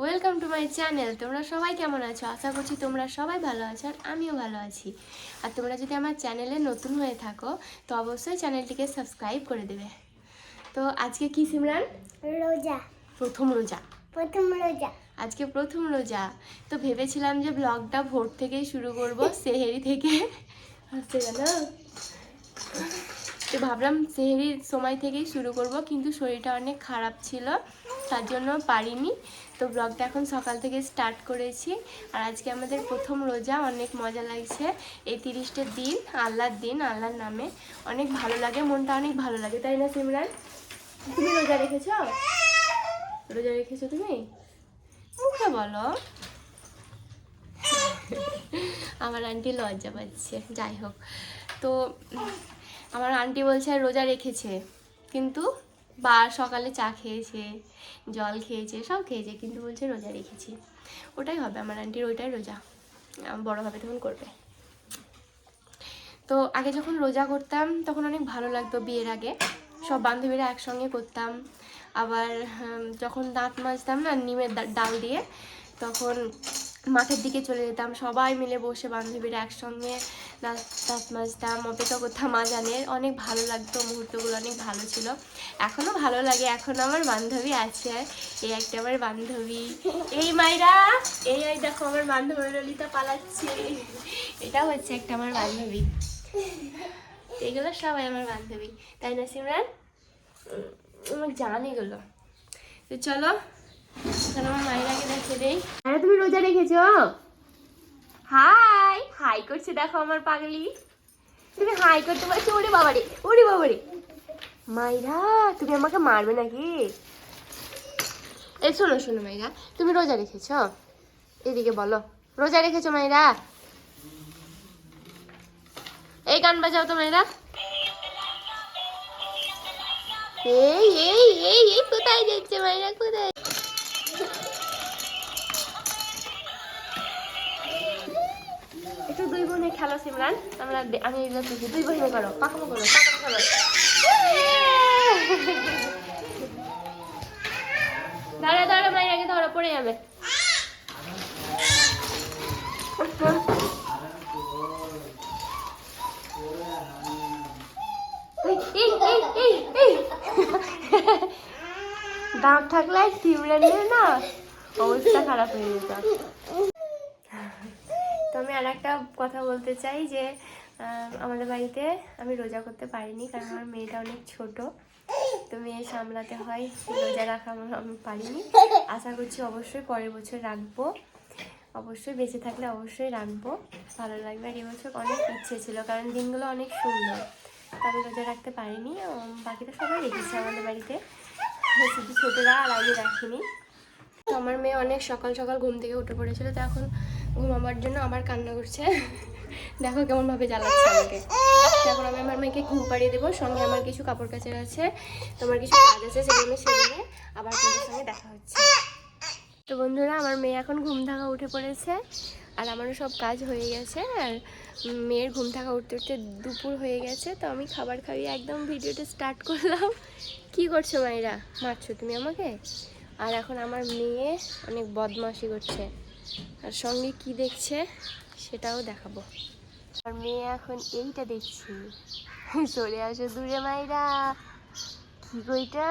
Welcome to my channel. তোমরা সবাই কেমন আছো? আশা করছি তোমরা সবাই ভালো আছো আর আমিও ভালো আছি। আর তোমরা যদি আমার চ্যানেলে নতুন হয়ে থাকো তো অবশ্যই চ্যানেলটিকে সাবস্ক্রাইব করে দেবে। তো আজকে কি সিমরান? রোজা। প্রথম রোজা। আজকে প্রথম রোজা। তো ভেবেছিলাম যে ব্লগটা ভোর থেকেই শুরু করব, সেহেরি থেকে। আসছে গেল। তো ভাবলাম সেহেরির সময় থেকেই শুরু করব, কিন্তু শরীরটা অনেক খারাপ ছিল, তার জন্য পারিনি। তো ব্লগটা এখন সকাল থেকে স্টার্ট করেছি। আর আজকে আমাদের প্রথম রোজা, অনেক মজা লাগছে। এই 30টা দিন আল্লাহর দিন, আল্লাহর নামে অনেক ভালো লাগে, মনটা অনেক ভালো লাগে, তাই না সিমরান? তুমি রোজা রেখেছো? রোজা রেখেছো তুমি? মুখে বলো। আমার আন্টি লজ্জা পাচ্ছে। যাই হোক, তো আমার আন্টি বলছে রোজা রেখেছে, কিন্তু সকালে চা খেয়েছে, জল খেয়েছে, সব খেয়েছে, কিন্তু বলছে রোজা রেখেছি। ওটাই হবে আমার আন্টির, ওইটাই রোজা। বড় হবে তখন করবে। তো আগে যখন রোজা করতাম তখন অনেক ভালো লাগতো। বিয়ের আগে সব বান্ধবীরা একসঙ্গে করতাম। আবার যখন দাঁত মাজতাম না নিমের ডাল দিয়ে, তখন মাঠের দিকে চলে যেতাম, সবাই মিলে বসে বান্ধবীরা একসঙ্গে দাঁত মাজতাম, অপেক্ষা করতাম আজানের। অনেক ভালো লাগতো, মুহূর্তগুলো অনেক ভালো ছিল। এখনও ভালো লাগে, এখন আমার বান্ধবী আছে। এই একটা আমার বান্ধবী, এই মাইরা, এই দেখো আমার বান্ধবী ললিতা পালাচ্ছে। এটা হচ্ছে একটা আমার বান্ধবী। এগুলো সবাই আমার বান্ধবী, তাই না সিমরান? আমার জান এগুলো। তো চলো আমার মায়ের আগে দেখে দেই। আরে তুমি রোজা রেখেছো? হাই হাই করছে, দেখো আমার পাগলি। তুমি হাই করতে পারছো? ওরে বাবারে, ওরে বাবারে। মাইরা তুমি আমাকে মারবে নাকি? এই শোনো শোনো মাইরা, তুমি রোজা রেখেছো? এদিকে বলো, রোজা রেখেছো মাইরা? এই গান বাজাও তো মাইরা। এই এই এই এই কোথায় যাচ্ছে মাইরা, কোথায়? একটু দুই বোনে খেলো সিমরান, আমি এগুলো দেখি। দুই বোনে করো, পাকামো করো, পাকামো করো। ধরো ধরো মাইরাকে ধরো, পড়ে যাবে। দাঁত থাকলে সিমরানের না অবস্থা খারাপ হয়ে যেত। তো আমি আর একটা কথা বলতে চাই যে আমাদের বাড়িতে আমি রোজা করতে পারিনি, কারণ আমার মেয়েটা অনেক ছোট, তো মেয়ে সামলাতে হয়, রোজা রাখা আমি পারিনি। আশা করছি অবশ্যই পরের বছর রাখবো, অবশ্যই বেঁচে থাকলে অবশ্যই রাখবো, ভালো লাগবে। আর এবছর অনেক ইচ্ছে ছিল, কারণ দিনগুলো অনেক সুন্দর, আমি রোজা রাখতে পারিনি। বাকিটা সবাই রেখেছে আমাদের বাড়িতে, শুধু ছোটরা আর আমি রাখিনি। তো আমার মেয়ে অনেক সকাল সকাল ঘুম থেকে উঠে পড়েছিল, তো এখন ঘুমাবার জন্য আবার কান্না করছে। দেখো কেমনভাবে জ্বালাচ্ছে আমাকে। এখন আমি আমার মেয়েকে ঘুম পাড়িয়ে দেবো, সঙ্গে আমার কিছু কাপড় কাচের আছে, তোমার কিছু কাজ আছে, সেগুলো সেরে আবার তোমাদের সঙ্গে দেখা হচ্ছে। তো বন্ধুরা, আমার মেয়ে এখন ঘুম থাকা উঠে পড়েছে, আর আমারও সব কাজ হয়ে গেছে। আর মেয়ের ঘুম থাকা উঠতে উঠতে দুপুর হয়ে গেছে, তো আমি খাবার খাইয়ে একদম ভিডিওটা স্টার্ট করলাম। কি করছো মাইরা? মারছো তুমি আমাকে? আর এখন আমার মেয়ে অনেক বদমাশি করছে, আর সঙ্গে কি দেখছে সেটাও দেখাবো। আর মেয়ে এখন এইটা দেখছি। চলে আসো দূরে মাইরা। কি কইটা?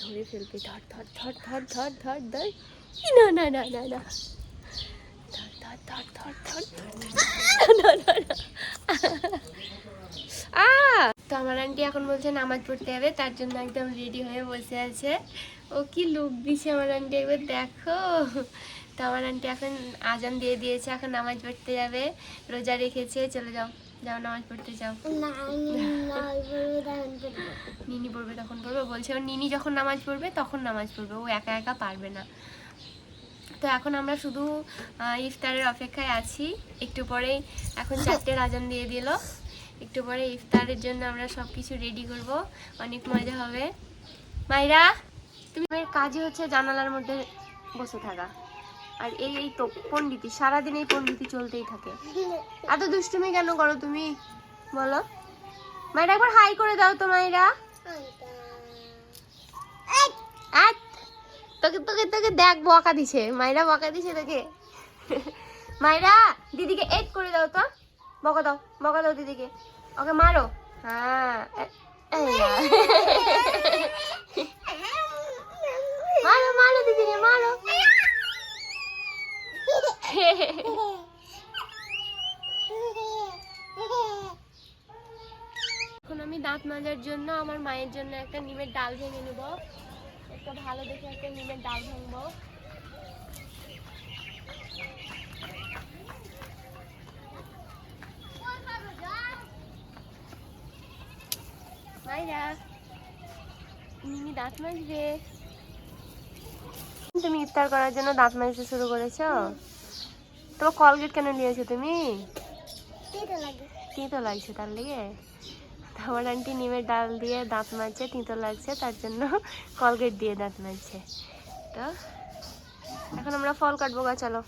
ধরে ফেলবে, ধর ধর ধর ধর ধর ধর ধর। না না না না না, ধর ধর ধর ধর ধর ধর। তো আমার আন্টি এখন বলছে নামাজ পড়তে যাবে, তার জন্য একদম রেডি হয়ে বসে আছে। ও কি লুক দিছে আমার আন্টি, একবার দেখো। তো আমার আন্টি এখন আজান দিয়ে দিয়েছে, এখন নামাজ পড়তে যাবে, রোজা রেখেছে। চলে যাও, যাও নামাজ পড়তে যাও। নিনি পড়বে তখন পড়বে বলছে, ও নিনি যখন নামাজ পড়বে তখন নামাজ পড়বে, ও একা একা পারবে না। তো এখন আমরা শুধু ইফতারের অপেক্ষায় আছি। একটু পরেই, এখন 4টের আজান দিয়ে দিল, একটু পরে ইফতারের জন্য আমরা সব কিছু রেডি করব, অনেক মজা হবে। মাইরা, তুমি কাজই হচ্ছে জানালার মধ্যে বসে থাকা, আর এই তো পণ্ডিতি, সারাদিন এই পণ্ডিতি চলতেই থাকে। এত দুষ্টুমি কেন করো তুমি বলো? মাইরা একবার হাই করে দাও তো মাইরা। তোকে তোকে তোকে দেখ বকা দিছে, মাইরা বকা দিছে তোকে। মাইরা দিদিকে এক করে দাও তো, বকা দাও দিদিকে, ওকে মারো। হ্যাঁ মারো দিদিকে মারো। এখন আমি দাঁত মাজার জন্য আমার মায়ের জন্য একটা নিমের ডাল ভেঙে নেব। একটা ভালো দেখে একটা নিমের ডাল ভাঙবো। মাইরা মিমি দাঁত মাজবে। তুমি ইফতার করার জন্য দাঁত মাজতে শুরু করেছো? তোমার কলগেট কেন নিয়েছো তুমি? তিতো লাগছে তার লেগে? আমার আন্টি নিমের ডাল দিয়ে দাঁত মাজছে, তিতো লাগছে তার জন্য কলগেট দিয়ে দাঁত মাজছে। তো এখন আমরা ফল কাটবো গা, চলো।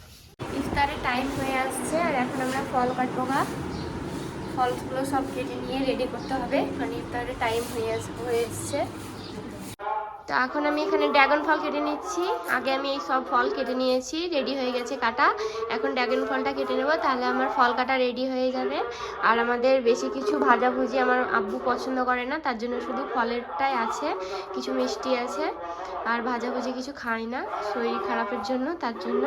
ইফতারের টাইম হয়ে আসছে আর এখন আমরা ফল কাটবো গা। ফলগুলো সব কেটে নিয়ে রেডি করতে হবে, কারণ ইফতারের টাইম হয়ে এসছে। তো এখন আমি এখানে ড্রাগন ফল কেটে নিচ্ছি। আগে আমি এই সব ফল কেটে নিয়েছি, রেডি হয়ে গেছে কাটা। এখন ড্রাগন ফলটা কেটে নেব, তাহলে আমার ফল কাটা রেডি হয়ে যাবে। আর আমাদের বেশি কিছু ভাজাভুজি আমার আব্বু পছন্দ করে না, তার জন্য শুধু ফলেরটাই আছে, কিছু মিষ্টি আছে। আর ভাজাভুজি কিছু খাই না শরীর খারাপের জন্য, তার জন্য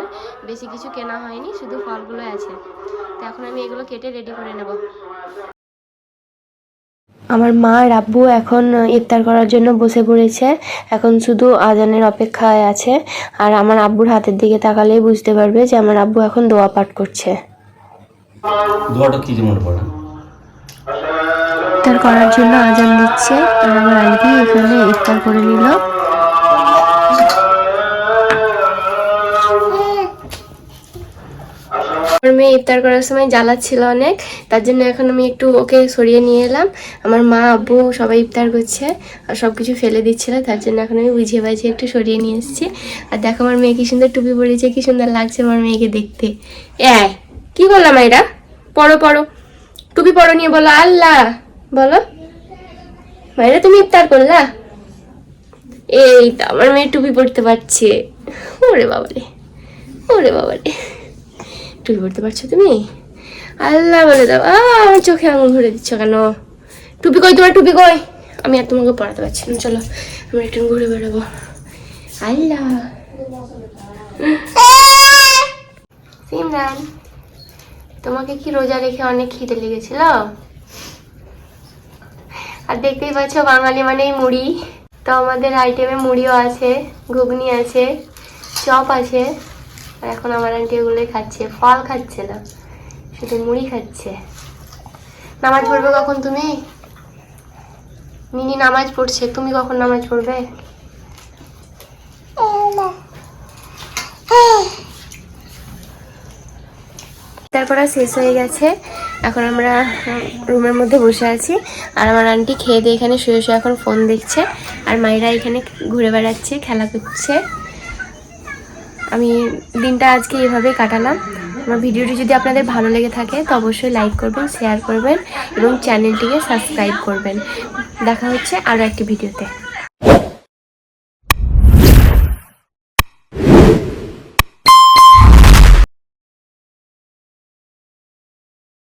বেশি কিছু কেনা হয়নি, শুধু ফলগুলো আছে। তো এখন আমি এগুলো কেটে রেডি করে নেব। আমার মা আর আব্বু এখন ইফতার করার জন্য বসে পড়েছে, এখন শুধু আজানের অপেক্ষায় আছে। আর আমার আব্বুর হাতের দিকে তাকালেই বুঝতে পারবে যে আমার আব্বু এখন দোয়া পাঠ করছে। ইফতার করার জন্য আজান দিচ্ছে আর আমার আন্টি এখানে ইফতার করে নিল। মেয়ে ইফতার করার সময় জ্বালাচ্ছিল অনেক, তার জন্য এখন আমি একটু ওকে সরিয়ে নিয়ে এলাম। আমার মা আব্বু সবাই ইফতার করছে আর সব কিছু ফেলে দিচ্ছিল, তার জন্য এখন আমি বুঝিয়ে বাজিয়ে একটু সরিয়ে নিয়ে এসেছি। আর দেখো আমার মেয়ে কি সুন্দর টুপি পরেছে, কি সুন্দর লাগছে আমার মেয়েকে দেখতে। কি বললাম এরা? পড়ো টুপি পরো নিয়ে বলো আল্লাহ, বলো মায়েরা তুমি ইফতার করলা। এই তো আমার মেয়ে টুপি পরতে পারছে। ওরে বাবারে টুপি পরতে পারছো তুমি? আল্লাহ বলে দাও। আমার চোখে আঙুল ধরে দিচ্ছ কেন? টুপি কই তোমার, টুপি কই? আমি আর তোমাকে পড়াতে পারছি না, চলো আমরা একটু ঘুরে বেড়াবো। আল্লাহ সিমরান, তোমাকে কি রোজা রেখে অনেক খিদে লেগেছিল? আর দেখতেই পাচ্ছ বাঙালি মানেই মুড়ি। তো আমাদের আইটেমে মুড়িও আছে, ঘুগনি আছে, চপ আছে। আর এখন আমার আন্টি ওগুলোই খাচ্ছে, ফল খাচ্ছে না, শুধু মুড়ি খাচ্ছে। নামাজ পড়বে কখন তুমি? মিনি নামাজ পড়ছে, তুমি কখন নামাজ পড়বে? তারপর শেষ হয়ে গেছে, এখন আমরা রুমের মধ্যে বসে আছি। আর আমার আন্টি খেয়ে দিয়ে এখানে শুয়ে শুয়ে এখন ফোন দেখছে, আর মায়েরা এখানে ঘুরে বেড়াচ্ছে, খেলা করছে। আমি দিনটা আজকে এইভাবেই কাটালাম। আমার ভিডিওটি যদি আপনাদের ভালো লেগে থাকে তো অবশ্যই লাইক করবেন, শেয়ার করবেন এবং চ্যানেলটিকে সাবস্ক্রাইব করবেন। দেখা হচ্ছে আরও একটি ভিডিওতে।